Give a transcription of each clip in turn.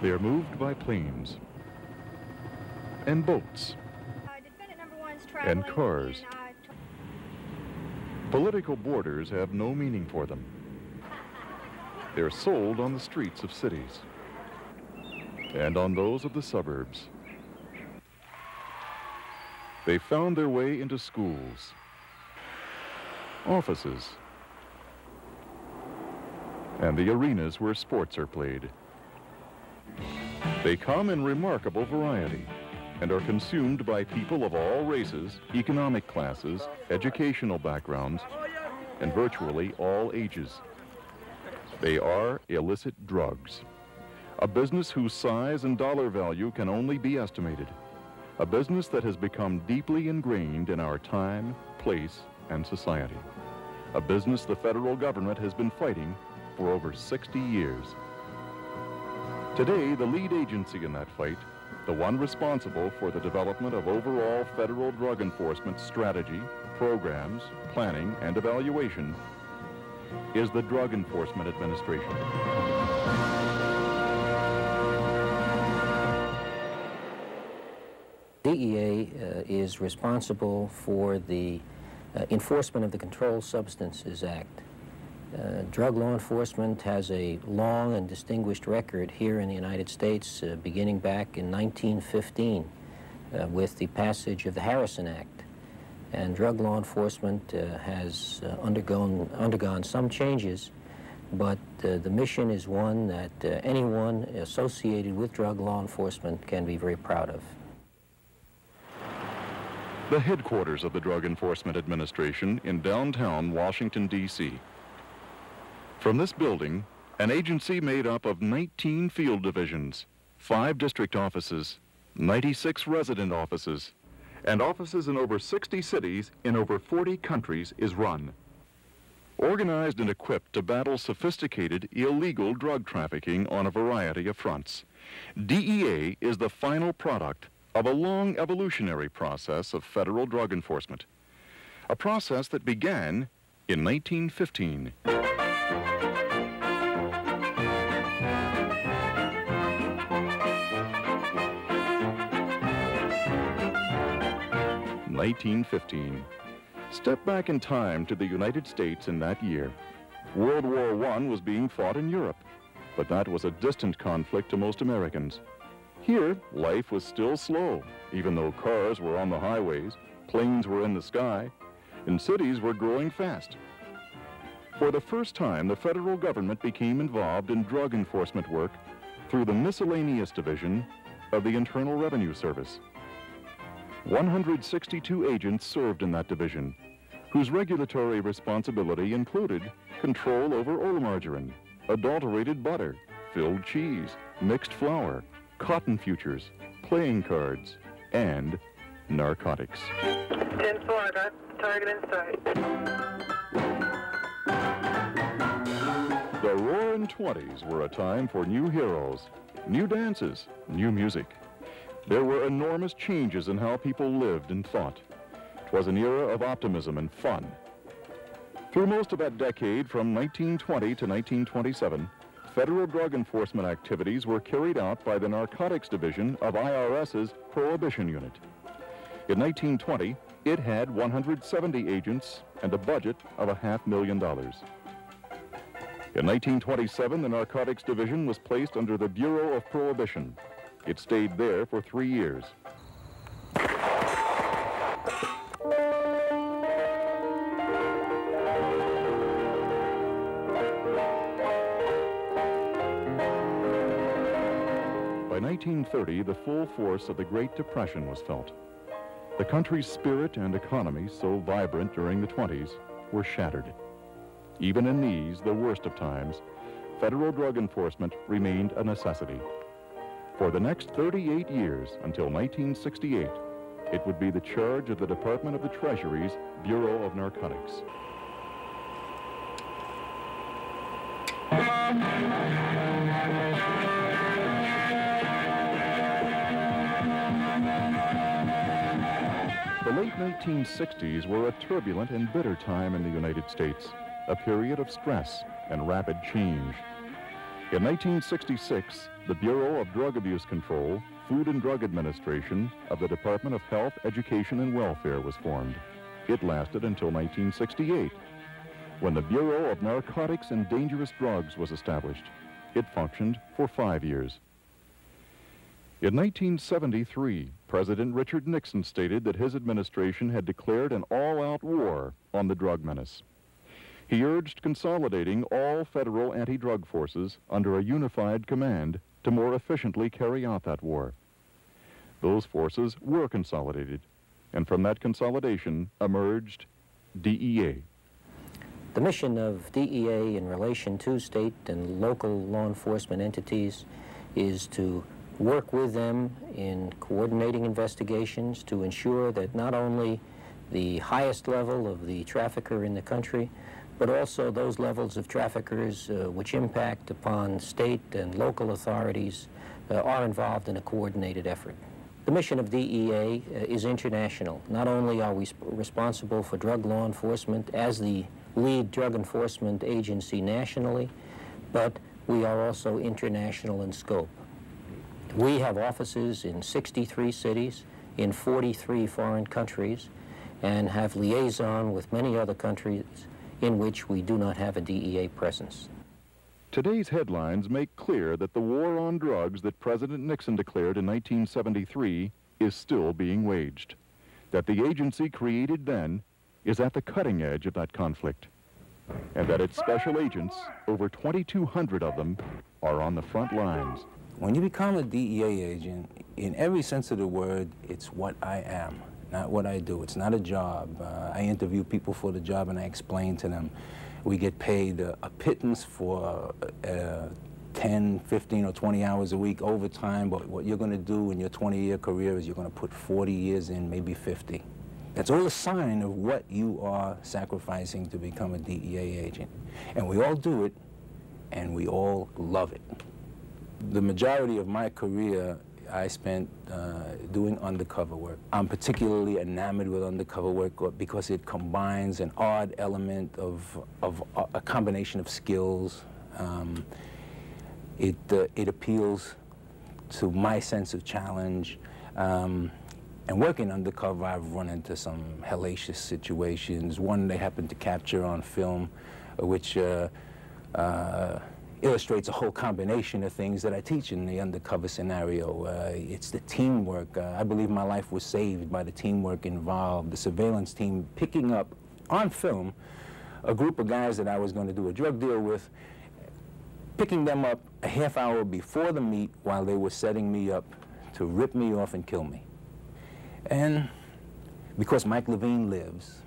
They are moved by planes and boats and cars. Political borders have no meaning for them. They're sold on the streets of cities and on those of the suburbs. They found their way into schools, offices, and the arenas where sports are played. They come in remarkable variety and are consumed by people of all races, economic classes, educational backgrounds, and virtually all ages. They are illicit drugs, a business whose size and dollar value can only be estimated, a business that has become deeply ingrained in our time, place, and society, a business the federal government has been fighting for over 60 years. Today, the lead agency in that fight, the one responsible for the development of overall federal drug enforcement strategy, programs, planning, and evaluation, is the Drug Enforcement Administration. DEA is responsible for the enforcement of the Controlled Substances Act. Drug law enforcement has a long and distinguished record here in the United States, beginning back in 1915 with the passage of the Harrison Act. And drug law enforcement has undergone some changes, but the mission is one that anyone associated with drug law enforcement can be very proud of. The headquarters of the Drug Enforcement Administration in downtown Washington, D.C. From this building, an agency made up of 19 field divisions, 5 district offices, 96 resident offices, and offices in over 60 cities in over 40 countries is run. Organized and equipped to battle sophisticated illegal drug trafficking on a variety of fronts, DEA is the final product of a long evolutionary process of federal drug enforcement, a process that began in 1915. 1915. Step back in time to the United States in that year. World War I was being fought in Europe, but that was a distant conflict to most Americans. Here, life was still slow, even though cars were on the highways, planes were in the sky, and cities were growing fast. For the first time, the federal government became involved in drug enforcement work through the Miscellaneous Division of the Internal Revenue Service. 162 agents served in that division, whose regulatory responsibility included control over oil margarine, adulterated butter, filled cheese, mixed flour, cotton futures, playing cards, and narcotics. 10-4, I got target in sight. The Roaring '20s were a time for new heroes, new dances, new music. There were enormous changes in how people lived and thought. It was an era of optimism and fun. Through most of that decade, from 1920 to 1927, federal drug enforcement activities were carried out by the Narcotics Division of IRS's Prohibition Unit. In 1920, it had 170 agents and a budget of $500,000. In 1927, the Narcotics Division was placed under the Bureau of Prohibition. It stayed there for 3 years. By 1930, the full force of the Great Depression was felt. The country's spirit and economy, so vibrant during the 20s, were shattered. Even in these, the worst of times, federal drug enforcement remained a necessity. For the next 38 years, until 1968, it would be the charge of the Department of the Treasury's Bureau of Narcotics. The late 1960s were a turbulent and bitter time in the United States, a period of stress and rapid change. In 1966, the Bureau of Drug Abuse Control, Food and Drug Administration of the Department of Health, Education, and Welfare was formed. It lasted until 1968, when the Bureau of Narcotics and Dangerous Drugs was established. It functioned for 5 years. In 1973, President Richard Nixon stated that his administration had declared an all-out war on the drug menace. He urged consolidating all federal anti-drug forces under a unified command to more efficiently carry out that war. Those forces were consolidated, and from that consolidation emerged DEA. The mission of DEA in relation to state and local law enforcement entities is to work with them in coordinating investigations to ensure that not only the highest level of the trafficker in the country, but also those levels of traffickers which impact upon state and local authorities are involved in a coordinated effort. The mission of DEA is international. Not only are we responsible for drug law enforcement as the lead drug enforcement agency nationally, but we are also international in scope. We have offices in 63 cities, in 43 foreign countries, and have liaison with many other countries in which we do not have a DEA presence. Today's headlines make clear that the war on drugs that President Nixon declared in 1973 is still being waged, that the agency created then is at the cutting edge of that conflict, and that its special agents, over 2,200 of them, are on the front lines. When you become a DEA agent, in every sense of the word, it's what I am, not what I do. It's not a job. I interview people for the job and I explain to them. We get paid a pittance for 10, 15, or 20 hours a week overtime, but what you're going to do in your 20-year career is you're going to put 40 years in, maybe 50. That's all a sign of what you are sacrificing to become a DEA agent. And we all do it, and we all love it. The majority of my career I spent doing undercover work. I'm particularly enamored with undercover work because it combines an odd element of a combination of skills. It appeals to my sense of challenge. And working undercover, I've run into some hellacious situations. One they happened to capture on film, which illustrates a whole combination of things that I teach in the undercover scenario. It's the teamwork. I believe my life was saved by the teamwork involved. The surveillance team picking up on film a group of guys that I was going to do a drug deal with, picking them up a half hour before the meet while they were setting me up to rip me off and kill me. And because Mike Levine lives,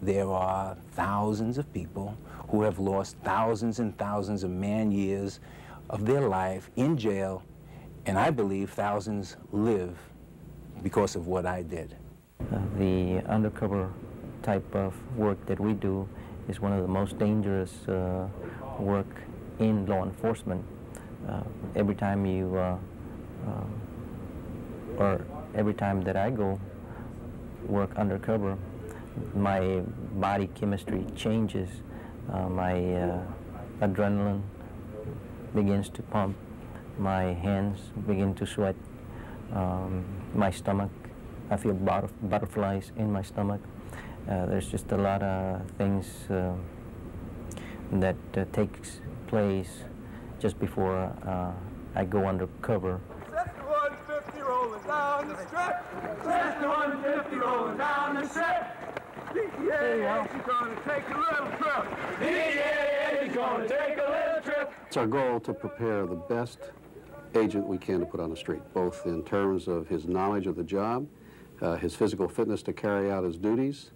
there are thousands of people who have lost thousands and thousands of man-years of their life in jail, and I believe thousands live because of what I did. The undercover type of work that we do is one of the most dangerous work in law enforcement. Every time you, or every time that I go work undercover, my body chemistry changes. My adrenaline begins to pump. My hands begin to sweat. My stomach, I feel butterflies in my stomach. There's just a lot of things that takes place just before I go undercover. 5150 rolling down the strip. 5150 rolling down the strip. DEA is going to take a little trip. DEA is going to take a little trip. It's our goal to prepare the best agent we can to put on the street, both in terms of his knowledge of the job, his physical fitness to carry out his duties,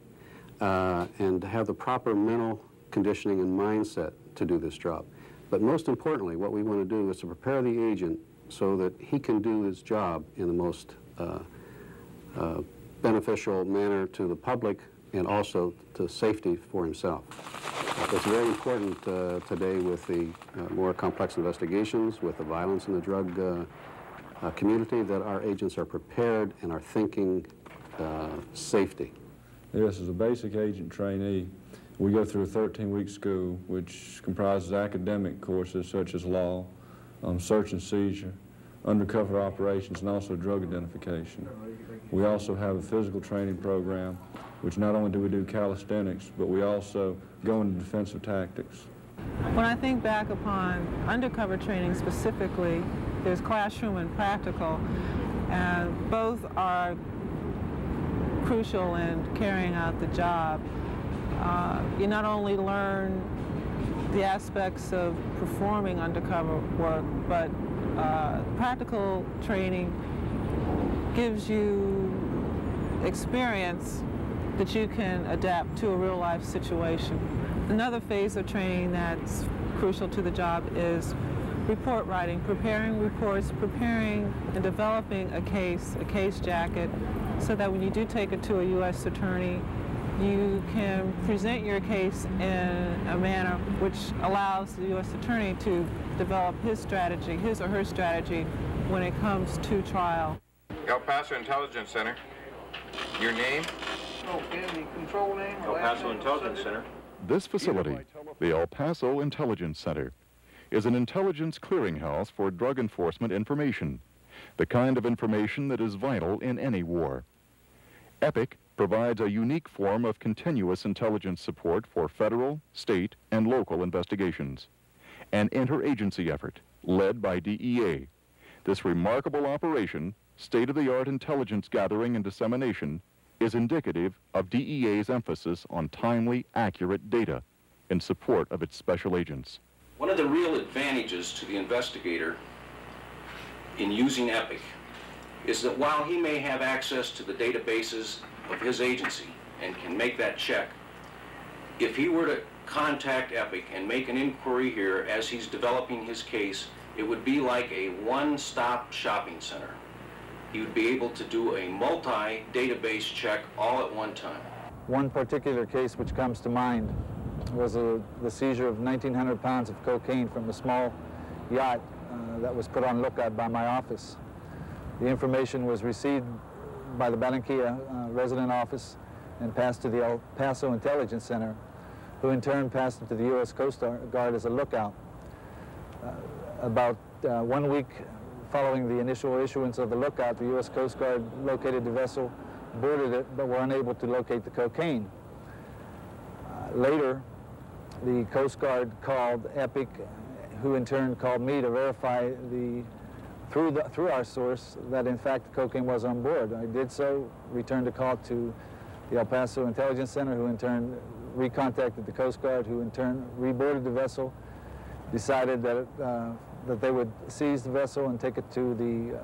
and to have the proper mental conditioning and mindset to do this job. But most importantly, what we want to do is to prepare the agent so that he can do his job in the most beneficial manner to the public and also to safety for himself. It's very important today with the more complex investigations, with the violence in the drug community, that our agents are prepared and are thinking safety. This is a basic agent trainee. We go through a 13-week school, which comprises academic courses such as law, search and seizure, undercover operations, and also drug identification. We also have a physical training program, which not only do we do calisthenics, but we also go into defensive tactics. When I think back upon undercover training specifically, there's classroom and practical, and both are crucial in carrying out the job. You not only learn the aspects of performing undercover work, but practical training gives you experience that you can adapt to a real-life situation. Another phase of training that's crucial to the job is report writing, preparing reports, preparing and developing a case jacket, so that when you do take it to a U.S. attorney, you can present your case in a manner which allows the U.S. attorney to develop his strategy, his or her strategy, when it comes to trial. El Paso Intelligence Center. Your name? Okay, the control name? El Paso Intelligence Center. This facility, the El Paso Intelligence Center, is an intelligence clearinghouse for drug enforcement information, the kind of information that is vital in any war. EPIC provides a unique form of continuous intelligence support for federal, state, and local investigations. An interagency effort led by DEA. This remarkable operation, state-of-the-art intelligence gathering and dissemination, is indicative of DEA's emphasis on timely, accurate data in support of its special agents. One of the real advantages to the investigator in using EPIC is that while he may have access to the databases of his agency and can make that check, if he were to contact EPIC and make an inquiry here as he's developing his case, it would be like a one-stop shopping center. He would be able to do a multi-database check all at one time. One particular case which comes to mind was the seizure of 1,900 pounds of cocaine from a small yacht that was put on lookout by my office. The information was received by the Barranquilla resident office and passed to the El Paso Intelligence Center, who in turn passed it to the U.S. Coast Guard as a lookout. About 1 week following the initial issuance of the lookout, the U.S. Coast Guard located the vessel, boarded it, but were unable to locate the cocaine. Later, the Coast Guard called EPIC, who in turn called me to verify through our source that in fact the cocaine was on board. I did so, returned a call to the El Paso Intelligence Center, who in turn recontacted the Coast Guard, who in turn reboarded the vessel, decided that that they would seize the vessel and take it to the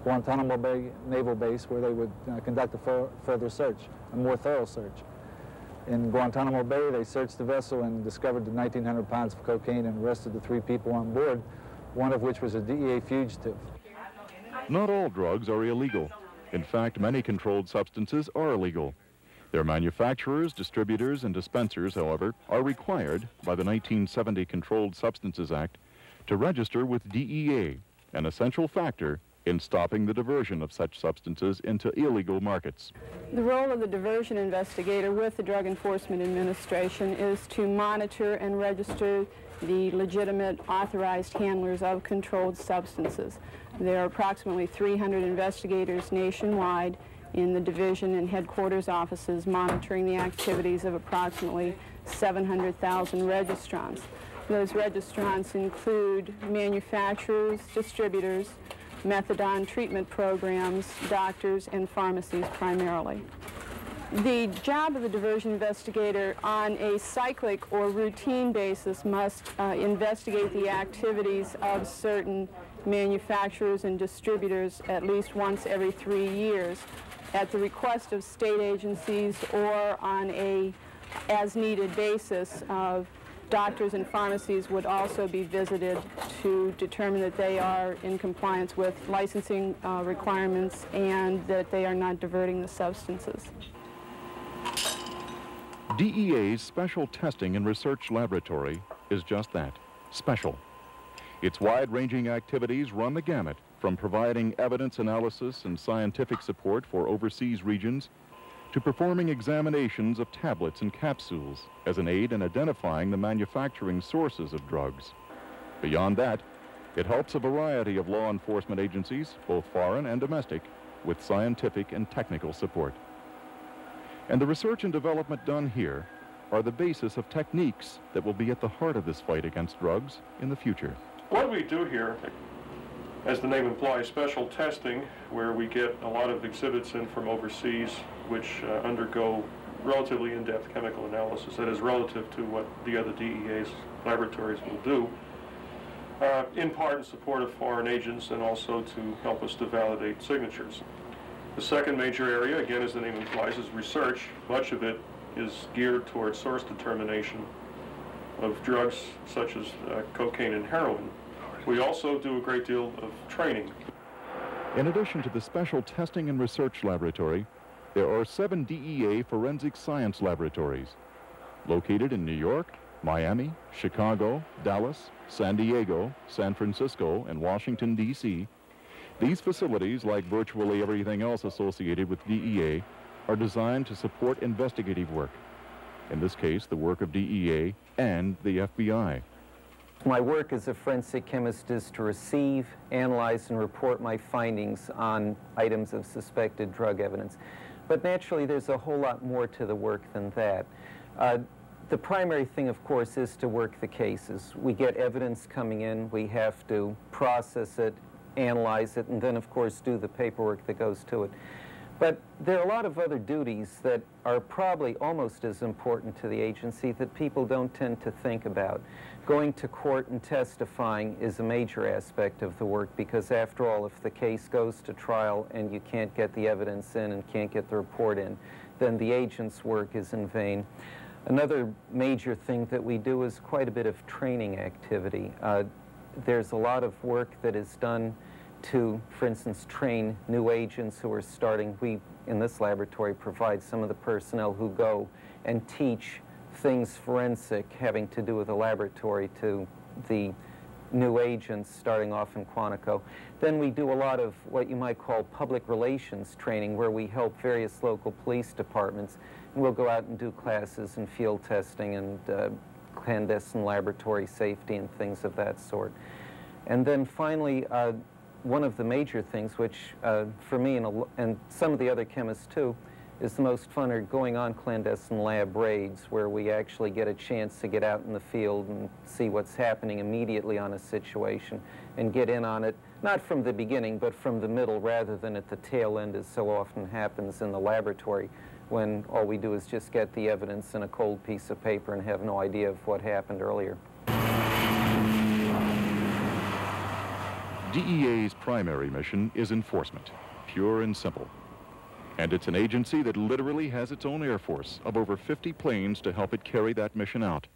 Guantanamo Bay Naval Base, where they would conduct a further search, a more thorough search. In Guantanamo Bay, they searched the vessel and discovered the 1,900 pounds of cocaine and arrested the 3 people on board, one of which was a DEA fugitive. Not all drugs are illegal. In fact, many controlled substances are illegal. Their manufacturers, distributors, and dispensers, however, are required by the 1970 Controlled Substances Act to register with DEA, an essential factor in stopping the diversion of such substances into illegal markets. The role of the diversion investigator with the Drug Enforcement Administration is to monitor and register the legitimate authorized handlers of controlled substances. There are approximately 300 investigators nationwide in the division and headquarters offices monitoring the activities of approximately 700,000 registrants. Those registrants include manufacturers, distributors, methadone treatment programs, doctors, and pharmacies primarily. The job of the diversion investigator on a cyclic or routine basis must investigate the activities of certain manufacturers and distributors at least once every 3 years at the request of state agencies or on a as-needed basis. Doctors and pharmacies would also be visited to determine that they are in compliance with licensing requirements and that they are not diverting the substances. DEA's Special Testing and Research Laboratory is just that, special. Its wide-ranging activities run the gamut from providing evidence analysis and scientific support for overseas regions to performing examinations of tablets and capsules as an aid in identifying the manufacturing sources of drugs. Beyond that, it helps a variety of law enforcement agencies, both foreign and domestic, with scientific and technical support. And the research and development done here are the basis of techniques that will be at the heart of this fight against drugs in the future. What we do here, as the name implies, special testing, where we get a lot of exhibits in from overseas which undergo relatively in-depth chemical analysis, that is relative to what the other DEA's laboratories will do, in part in support of foreign agents and also to help us to validate signatures. The second major area, again as the name implies, is research. Much of it is geared towards source determination of drugs such as cocaine and heroin. We also do a great deal of training. In addition to the special testing and research laboratory, there are 7 DEA forensic science laboratories located in New York, Miami, Chicago, Dallas, San Diego, San Francisco, and Washington, D.C. These facilities, like virtually everything else associated with DEA, are designed to support investigative work. In this case, the work of DEA and the FBI. My work as a forensic chemist is to receive, analyze, and report my findings on items of suspected drug evidence. But naturally, there's a whole lot more to the work than that. The primary thing, of course, is to work the cases. We get evidence coming in, we have to process it, analyze it, and then, of course, do the paperwork that goes to it. But there are a lot of other duties that are probably almost as important to the agency that people don't tend to think about. Going to court and testifying is a major aspect of the work because, after all, if the case goes to trial and you can't get the evidence in and can't get the report in, then the agent's work is in vain. Another major thing that we do is quite a bit of training activity. There's a lot of work that is done to, for instance, train new agents who are starting. We, in this laboratory, provide some of the personnel who go and teach things forensic having to do with the laboratory to the new agents starting off in Quantico. Then we do a lot of what you might call public relations training, where we help various local police departments, and we'll go out and do classes in field testing and clandestine laboratory safety and things of that sort. And then finally, one of the major things, which for me and some of the other chemists too, is the most fun, are going on clandestine lab raids, where we actually get a chance to get out in the field and see what's happening immediately on a situation and get in on it, not from the beginning, but from the middle rather than at the tail end, as so often happens in the laboratory, when all we do is just get the evidence in a cold piece of paper and have no idea of what happened earlier. DEA's primary mission is enforcement, pure and simple. And it's an agency that literally has its own Air Force of over 50 planes to help it carry that mission out.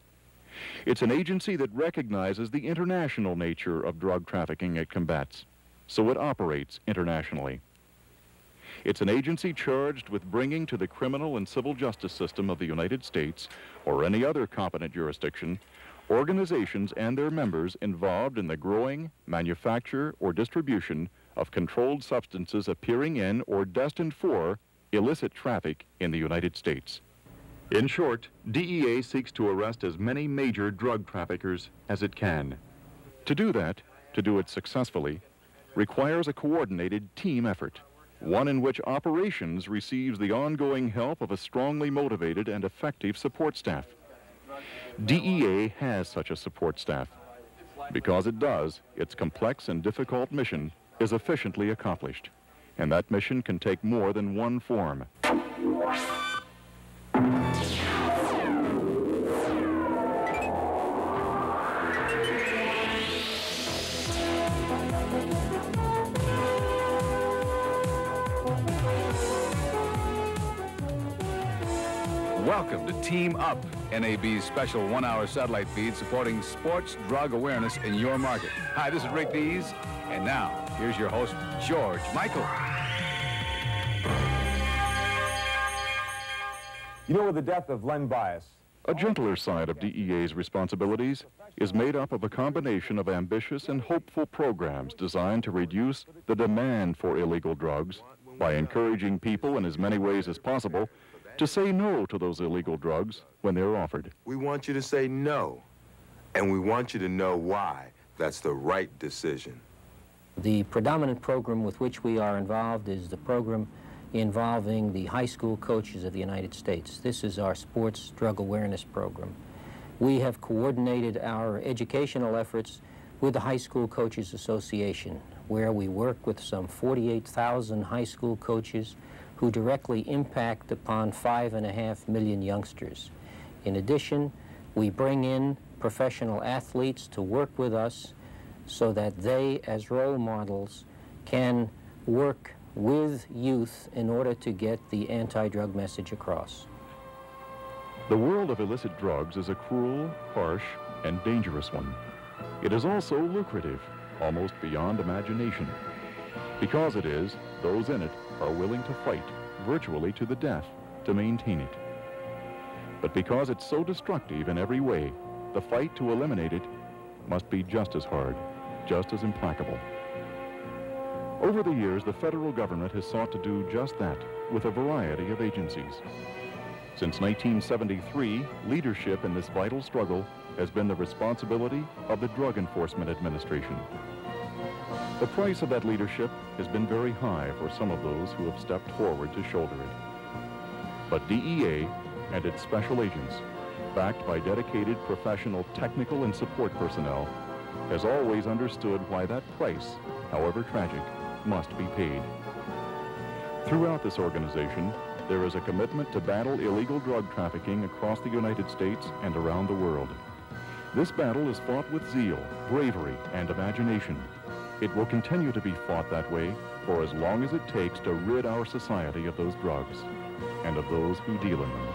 It's an agency that recognizes the international nature of drug trafficking it combats, so it operates internationally. It's an agency charged with bringing to the criminal and civil justice system of the United States, or any other competent jurisdiction, organizations and their members involved in the growing, manufacture, or distribution of controlled substances appearing in or destined for illicit traffic in the United States. In short, DEA seeks to arrest as many major drug traffickers as it can. To do that, to do it successfully, requires a coordinated team effort, one in which operations receives the ongoing help of a strongly motivated and effective support staff. DEA has such a support staff. Because it does, its complex and difficult mission is efficiently accomplished, and that mission can take more than one form. Welcome to Team Up, NAB's special one-hour satellite feed supporting sports drug awareness in your market. Hi, this is Rick Dees, and now, here's your host, George Michael. You know, with the death of Len Bias, a gentler side of DEA's responsibilities is made up of a combination of ambitious and hopeful programs designed to reduce the demand for illegal drugs by encouraging people in as many ways as possible to say no to those illegal drugs when they're offered. We want you to say no, and we want you to know why that's the right decision. The predominant program with which we are involved is the program involving the high school coaches of the United States. This is our sports drug awareness program. We have coordinated our educational efforts with the High School Coaches Association, where we work with some 48,000 high school coaches who directly impact upon 5.5 million youngsters. In addition, we bring in professional athletes to work with us so that they, as role models, can work with youth in order to get the anti-drug message across. The world of illicit drugs is a cruel, harsh, and dangerous one. It is also lucrative, almost beyond imagination. Because it is, those in it are willing to fight, virtually to the death, to maintain it. But because it's so destructive in every way, the fight to eliminate it must be just as hard, just as implacable. Over the years, the federal government has sought to do just that with a variety of agencies. Since 1973, leadership in this vital struggle has been the responsibility of the Drug Enforcement Administration. The price of that leadership has been very high for some of those who have stepped forward to shoulder it. But DEA and its special agents, backed by dedicated professional technical and support personnel, has always understood why that price, however tragic, must be paid. Throughout this organization, there is a commitment to battle illegal drug trafficking across the United States and around the world. This battle is fought with zeal, bravery, and imagination. It will continue to be fought that way for as long as it takes to rid our society of those drugs and of those who deal in them.